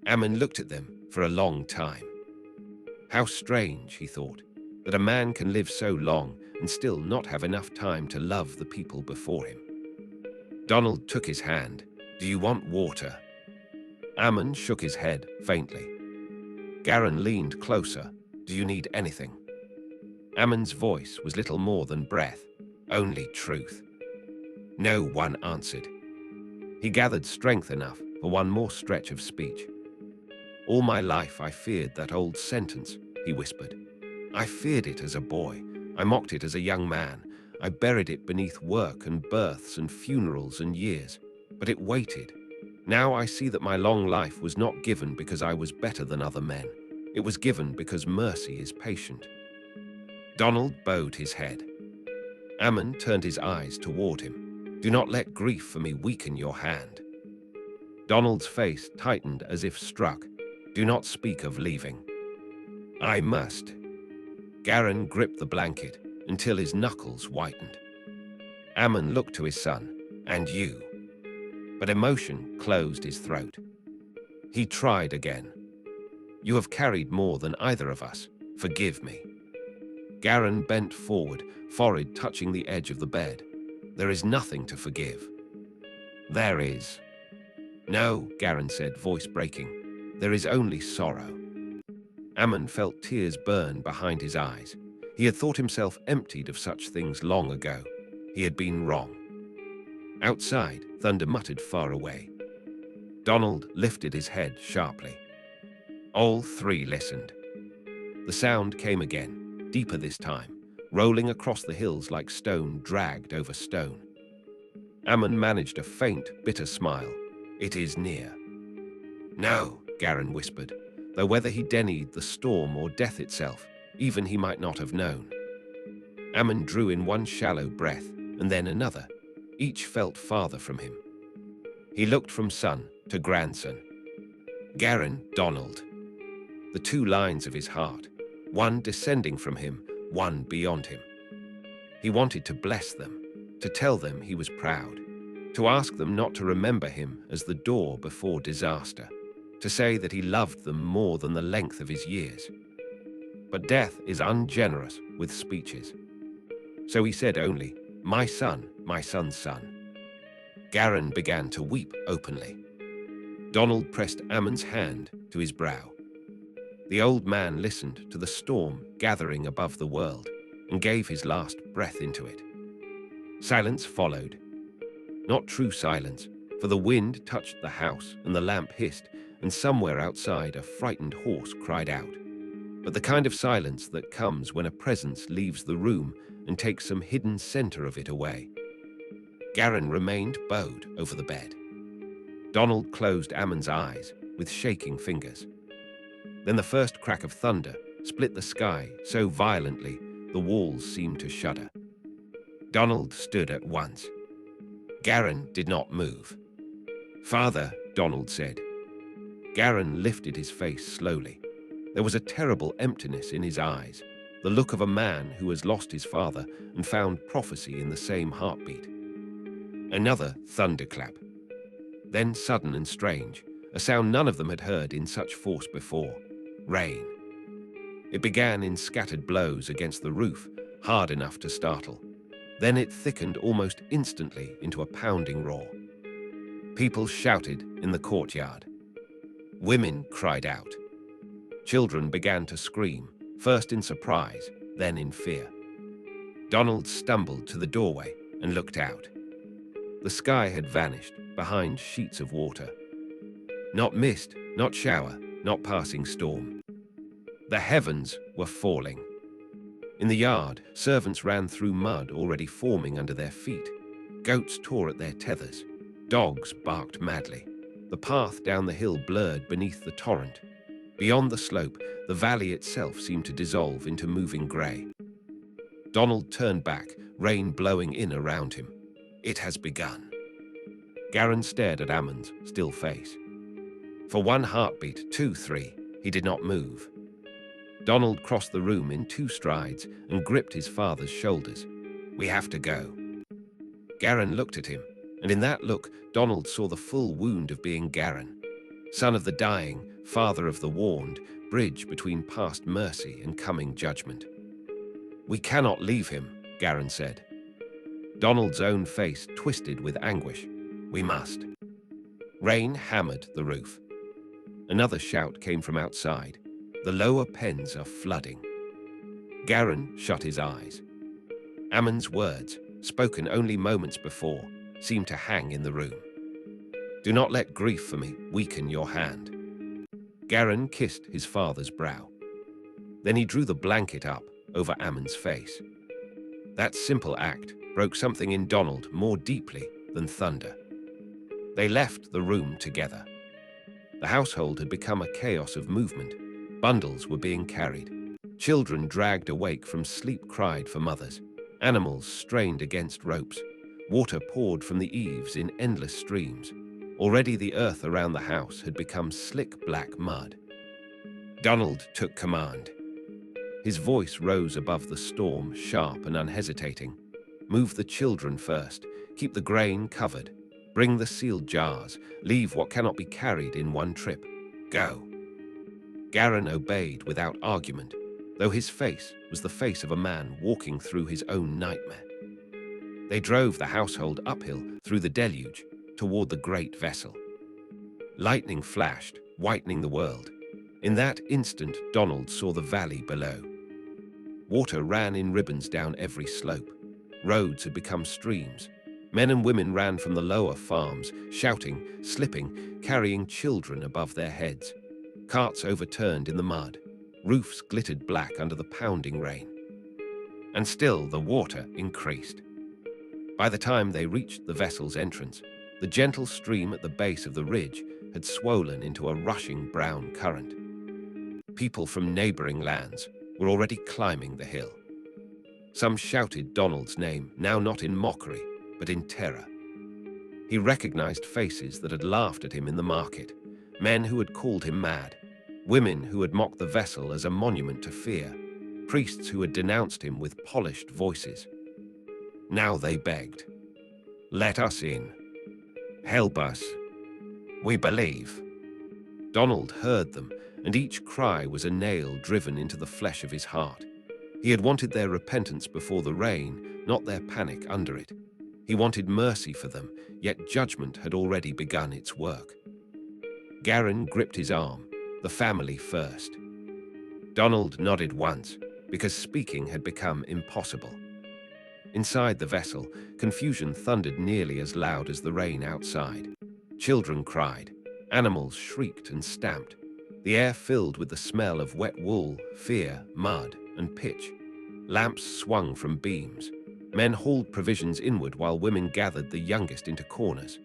Ammon looked at them for a long time. How strange, he thought, that a man can live so long and still not have enough time to love the people before him. Donald took his hand. "Do you want water?" Ammon shook his head faintly. Garin leaned closer. "Do you need anything?" Ammon's voice was little more than breath, only truth. No one answered. He gathered strength enough for one more stretch of speech. "All my life I feared that old sentence," he whispered. "I feared it as a boy. I mocked it as a young man. I buried it beneath work and births and funerals and years. But it waited. Now I see that my long life was not given because I was better than other men. It was given because mercy is patient." Donald bowed his head. Ammon turned his eyes toward him. "Do not let grief for me weaken your hand." Donald's face tightened as if struck. "Do not speak of leaving." "I must." Garin gripped the blanket until his knuckles whitened. Ammon looked to his son. "And you?" But emotion closed his throat. He tried again. "You have carried more than either of us. Forgive me." Garin bent forward, forehead touching the edge of the bed. "There is nothing to forgive." "There is." "No," Garin said, voice breaking. "There is only sorrow." Ammon felt tears burn behind his eyes. He had thought himself emptied of such things long ago. He had been wrong. Outside, thunder muttered far away. Donald lifted his head sharply. All three listened. The sound came again, deeper this time, rolling across the hills like stone dragged over stone. Ammon managed a faint, bitter smile. "It is near." "No," Garin whispered, though whether he denied the storm or death itself, even he might not have known. Ammon drew in one shallow breath, and then another. Each felt farther from him. He looked from son to grandson. Garin, Donald. The two lines of his heart, one descending from him, one beyond him. He wanted to bless them, to tell them he was proud, to ask them not to remember him as the door before disaster, to say that he loved them more than the length of his years. But death is ungenerous with speeches. So he said only, my son's son." Garin began to weep openly. Donald pressed Ammon's hand to his brow. The old man listened to the storm gathering above the world and gave his last breath into it. Silence followed. Not true silence, for the wind touched the house and the lamp hissed, and somewhere outside a frightened horse cried out. But the kind of silence that comes when a presence leaves the room and takes some hidden center of it away. Garin remained bowed over the bed. Donald closed Ammon's eyes with shaking fingers. Then the first crack of thunder split the sky so violently the walls seemed to shudder. Donald stood at once. Garin did not move. "Father," Donald said. Garin lifted his face slowly. There was a terrible emptiness in his eyes, the look of a man who has lost his father and found prophecy in the same heartbeat. Another thunderclap. Then sudden and strange, a sound none of them had heard in such force before. Rain. It began in scattered blows against the roof, hard enough to startle. Then it thickened almost instantly into a pounding roar. People shouted in the courtyard. Women cried out. Children began to scream, first in surprise, then in fear. Donald stumbled to the doorway and looked out. The sky had vanished behind sheets of water. Not mist, not shower, not passing storm. The heavens were falling. In the yard, servants ran through mud already forming under their feet. Goats tore at their tethers. Dogs barked madly. The path down the hill blurred beneath the torrent. Beyond the slope, the valley itself seemed to dissolve into moving grey. Donald turned back, rain blowing in around him. It has begun. Garin stared at Ammon's still face. For one heartbeat, 2, 3, he did not move. Donald crossed the room in 2 strides and gripped his father's shoulders. "We have to go." Garin looked at him, and in that look, Donald saw the full wound of being Garin, son of the dying, father of the warned, bridge between past mercy and coming judgment. "We cannot leave him," Garin said. Donald's own face twisted with anguish. "We must." Rain hammered the roof. Another shout came from outside. "The lower pens are flooding." Garin shut his eyes. Ammon's words, spoken only moments before, seemed to hang in the room. "Do not let grief for me weaken your hand." Garin kissed his father's brow. Then he drew the blanket up over Ammon's face. That simple act broke something in Donald more deeply than thunder. They left the room together. The household had become a chaos of movement. Bundles were being carried. Children dragged awake from sleep cried for mothers. Animals strained against ropes. Water poured from the eaves in endless streams. Already the earth around the house had become slick black mud. Donald took command. His voice rose above the storm, sharp and unhesitating. "Move the children first. Keep the grain covered. Bring the sealed jars. Leave what cannot be carried in one trip. Go." Garin obeyed without argument, though his face was the face of a man walking through his own nightmare. They drove the household uphill through the deluge toward the great vessel. Lightning flashed, whitening the world. In that instant, Donald saw the valley below. Water ran in ribbons down every slope. Roads had become streams. Men and women ran from the lower farms, shouting, slipping, carrying children above their heads. Carts overturned in the mud. Roofs glittered black under the pounding rain. And still the water increased. By the time they reached the vessel's entrance, the gentle stream at the base of the ridge had swollen into a rushing brown current. People from neighboring lands were already climbing the hill. Some shouted Donald's name, now not in mockery, but in terror. He recognized faces that had laughed at him in the market, men who had called him mad, women who had mocked the vessel as a monument to fear, priests who had denounced him with polished voices. Now they begged, "Let us in. Help us. We believe." Donald heard them, and each cry was a nail driven into the flesh of his heart. He had wanted their repentance before the rain, not their panic under it. He wanted mercy for them, yet judgment had already begun its work. Garin gripped his arm, the family first. Donald nodded once, because speaking had become impossible. Inside the vessel, confusion thundered nearly as loud as the rain outside. Children cried. Animals shrieked and stamped. The air filled with the smell of wet wool, fear, mud, and pitch. Lamps swung from beams. Men hauled provisions inward while women gathered the youngest into corners.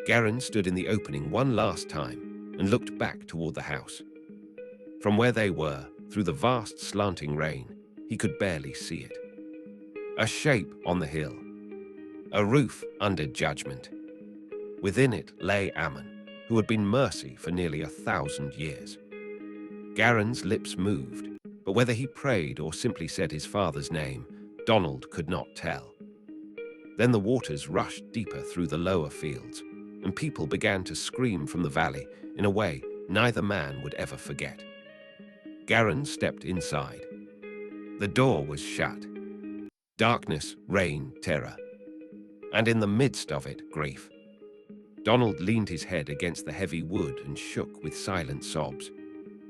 Garin stood in the opening one last time and looked back toward the house. From where they were, through the vast slanting rain, he could barely see it. A shape on the hill. A roof under judgment. Within it lay Ammon, who had been mercy for nearly 1,000 years. Garin's lips moved, but whether he prayed or simply said his father's name, Donald could not tell. Then the waters rushed deeper through the lower fields, and people began to scream from the valley in a way neither man would ever forget. Garin stepped inside. The door was shut. Darkness, rain, terror. And in the midst of it, grief. Donald leaned his head against the heavy wood and shook with silent sobs,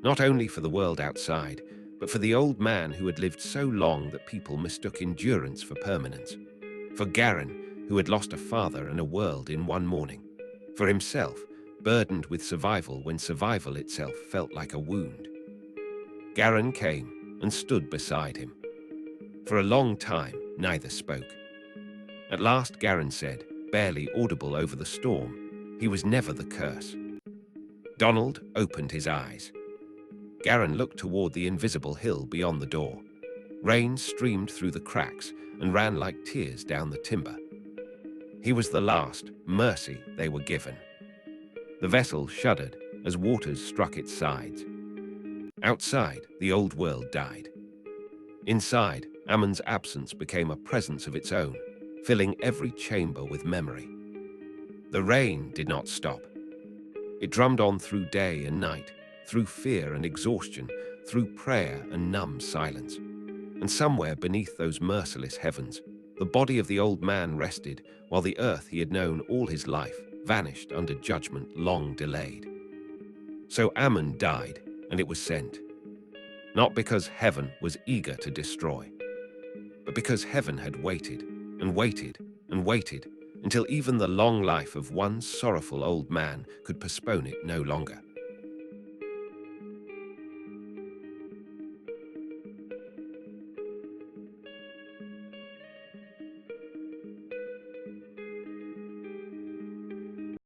not only for the world outside, but for the old man who had lived so long that people mistook endurance for permanence. For Garin, who had lost a father and a world in one morning. For himself, burdened with survival when survival itself felt like a wound. Garin came and stood beside him. For a long time, neither spoke. At last Garin said, barely audible over the storm, he was never the curse. Donald opened his eyes. Garin looked toward the invisible hill beyond the door. Rain streamed through the cracks and ran like tears down the timber. He was the last mercy they were given. The vessel shuddered as waters struck its sides. Outside, the old world died. Inside, Ammon's absence became a presence of its own, filling every chamber with memory. The rain did not stop. It drummed on through day and night, through fear and exhaustion, through prayer and numb silence. And somewhere beneath those merciless heavens, the body of the old man rested, while the earth he had known all his life vanished under judgment long delayed. So Ammon died, and it was sent, not because heaven was eager to destroy, but because heaven had waited and waited and waited until even the long life of one sorrowful old man could postpone it no longer.